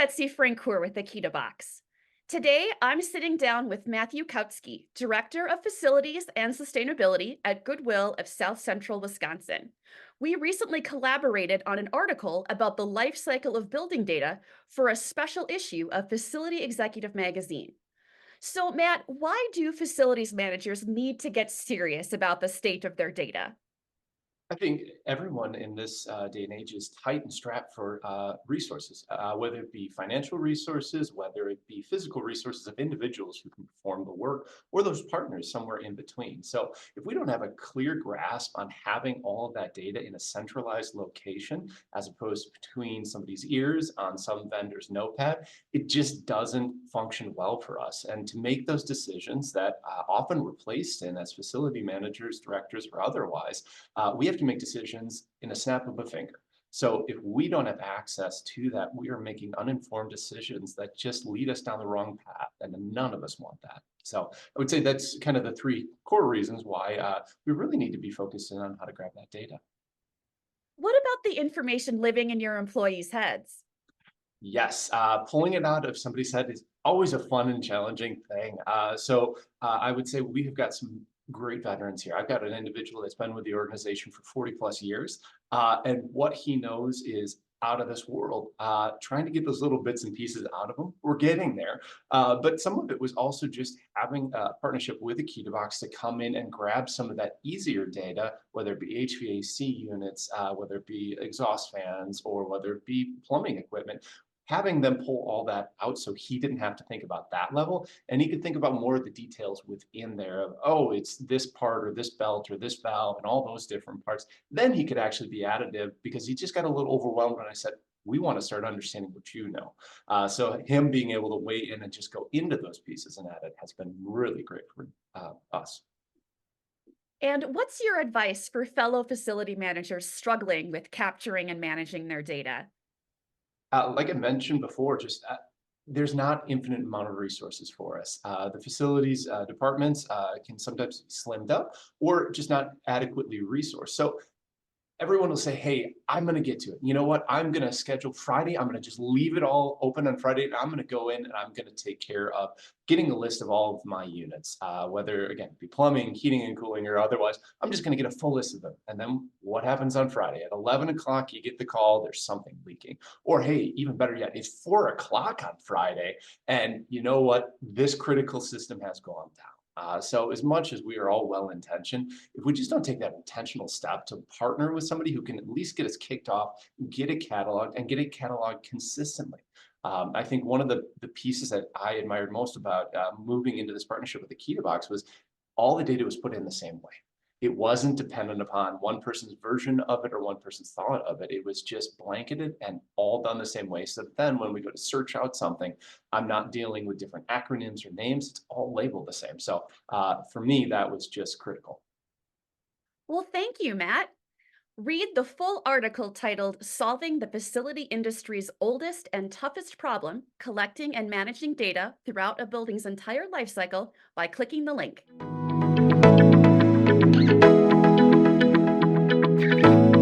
Betsy Francoeur with AkitaBox. Today, I'm sitting down with Matthew Kautzky, Director of Facilities and Sustainability at Goodwill of South Central Wisconsin. We recently collaborated on an article about the life cycle of building data for a special issue of Facility Executive magazine. So, Matt, why do facilities managers need to get serious about the state of their data? I think everyone in this day and age is tight and strapped for resources, whether it be financial resources, whether it be physical resources of individuals who can perform the work, or those partners somewhere in between. So, if we don't have a clear grasp on having all of that data in a centralized location, as opposed to between somebody's ears on some vendor's notepad, it just doesn't function well for us. And to make those decisions that often we're placed in as facility managers, directors, or otherwise, we have to make decisions in a snap of a finger. So if we don't have access to that, we are making uninformed decisions that just lead us down the wrong path, and none of us want that. So I would say that's kind of the three core reasons why we really need to be focusing on how to grab that data. What about the information living in your employees' heads? Yes, pulling it out of somebody's head is always a fun and challenging thing. I would say we have got some great veterans here. I've got an individual that's been with the organization for 40 plus years, and what he knows is out of this world. Trying to get those little bits and pieces out of him, we're getting there. But some of it was also just having a partnership with AkitaBox to come in and grab some of that easier data, whether it be HVAC units, whether it be exhaust fans, or whether it be plumbing equipment, having them pull all that out so he didn't have to think about that level and he could think about more of the details within there of, oh, it's this part or this belt or this valve and all those different parts. Then he could actually be additive because he just got a little overwhelmed when I said, we want to start understanding what you know. So him being able to weigh in and just go into those pieces and add it has been really great for us. And what's your advice for fellow facility managers struggling with capturing and managing their data? Like I mentioned before, just there's not infinite amount of resources for us. The facilities departments can sometimes be slimmed up or just not adequately resourced. So everyone will say, hey, I'm going to get to it. You know what? I'm going to schedule Friday. I'm going to just leave it all open on Friday. And I'm going to go in and I'm going to take care of getting a list of all of my units, whether, again, it be plumbing, heating and cooling, or otherwise. I'm just going to get a full list of them. And then what happens on Friday? At 11 o'clock, you get the call, there's something leaking. Or, hey, even better yet, it's 4 o'clock on Friday. And you know what? This critical system has gone down. So as much as we are all well intentioned, if we just don't take that intentional step to partner with somebody who can at least get us kicked off, get a catalog and get it cataloged consistently. I think one of the pieces that I admired most about moving into this partnership with the AkitaBox was all the data was put in the same way. It wasn't dependent upon one person's version of it or one person's thought of it. It was just blanketed and all done the same way. So then when we go to search out something, I'm not dealing with different acronyms or names. It's all labeled the same. So for me, that was just critical. Well, thank you, Matt. Read the full article titled Solving the Facility Industry's Oldest and Toughest Problem Collecting and Managing Data Throughout a Building's Entire Life Cycle by clicking the link.